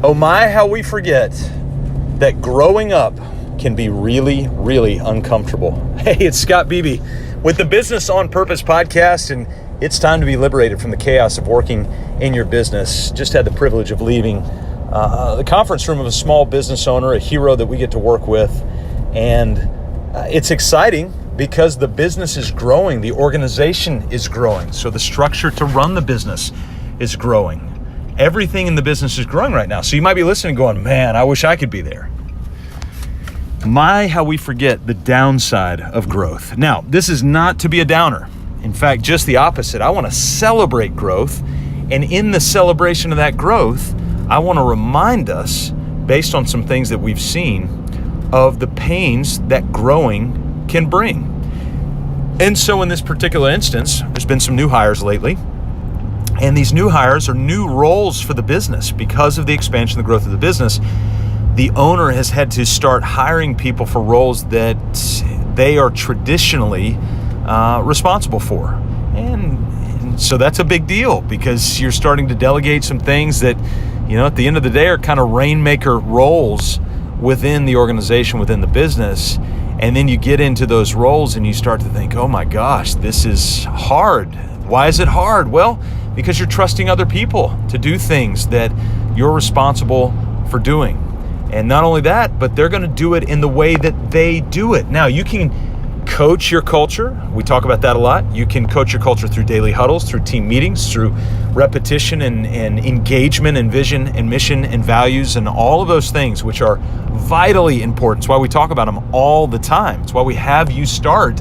Oh my, how we forget that growing up can be really, really uncomfortable. Hey, it's Scott Beebe with the Business on Purpose podcast, and it's time to be liberated from the chaos of working in your business. Just had the privilege of leaving the conference room of a small business owner, a hero that we get to work with, and it's exciting because the business is growing, the organization is growing, so the structure to run the business is growing. Everything in the business is growing right now. So you might be listening going, man, I wish I could be there. My, how we forget the downside of growth. Now, this is not to be a downer. In fact, just the opposite. I want to celebrate growth. And in the celebration of that growth, I want to remind us, based on some things that we've seen, of the pains that growing can bring. And so in this particular instance, there's been some new hires lately. And these new hires are new roles for the business. Because of the expansion, the growth of the business, the owner has had to start hiring people for roles that they are traditionally responsible for. And so that's a big deal because you're starting to delegate some things that, at the end of the day are kind of rainmaker roles within the organization, within the business. And then you get into those roles and you start to think, oh my gosh, this is hard. Why is it hard? Well, because you're trusting other people to do things that you're responsible for doing. And not only that, but they're going to do it in the way that they do it. Now, you can coach your culture. We talk about that a lot. You can coach your culture through daily huddles, through team meetings, through repetition and engagement and vision and mission and values and all of those things, which are vitally important. It's why we talk about them all the time. It's why we have you start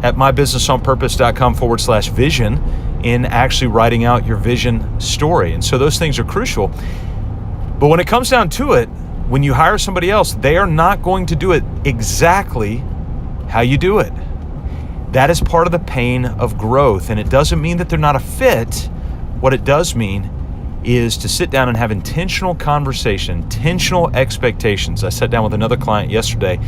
at mybusinessonpurpose.com/vision in actually writing out your vision story. And so those things are crucial. But when it comes down to it, when you hire somebody else, they are not going to do it exactly how you do it. That is part of the pain of growth. And it doesn't mean that they're not a fit. What it does mean is to sit down and have intentional conversation, intentional expectations. I sat down with another client yesterday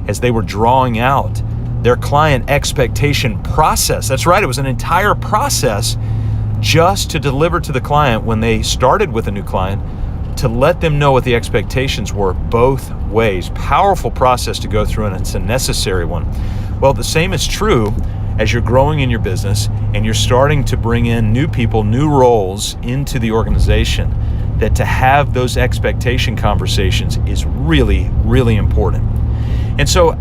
as they were drawing out their client expectation process. That's right, it was an entire process just to deliver to the client when they started with a new client, to let them know what the expectations were both ways. Powerful process to go through, and it's a necessary one. Well, the same is true as you're growing in your business and you're starting to bring in new people, new roles into the organization, that to have those expectation conversations is really, really important. And so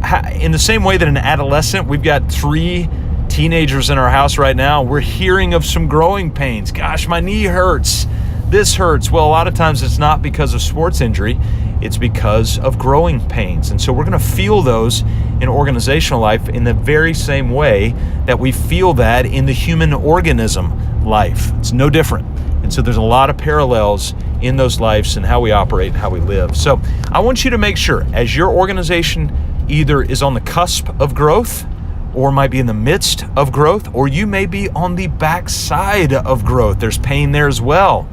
in the same way that an adolescent, we've got 3 teenagers in our house right now, we're hearing of some growing pains. Gosh, my knee hurts. This hurts. Well, a lot of times it's not because of sports injury, it's because of growing pains. And so we're going to feel those in organizational life in the very same way that we feel that in the human organism life. It's no different. And so there's a lot of parallels in those lives and how we operate and how we live. So I want you to make sure as your organization either is on the cusp of growth or might be in the midst of growth, or you may be on the backside of growth. There's pain there as well.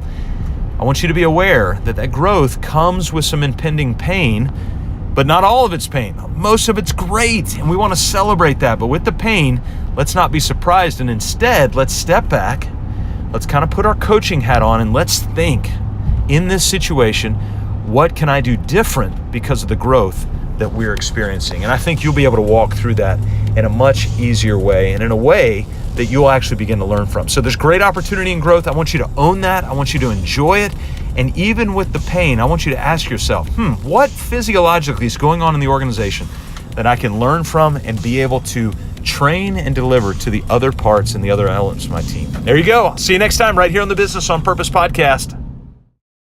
I want you to be aware that that growth comes with some impending pain, but not all of it's pain. Most of it's great, and we want to celebrate that. But with the pain, let's not be surprised, and instead, let's step back. Let's kind of put our coaching hat on, and let's think, in this situation, what can I do different because of the growth that we're experiencing? And I think you'll be able to walk through that in a much easier way, and in a way that you'll actually begin to learn from. So there's great opportunity in growth. I want you to own that. I want you to enjoy it. And even with the pain, I want you to ask yourself, what physiologically is going on in the organization that I can learn from and be able to train and deliver to the other parts and the other elements of my team? There you go. I'll see you next time right here on the Business on Purpose podcast.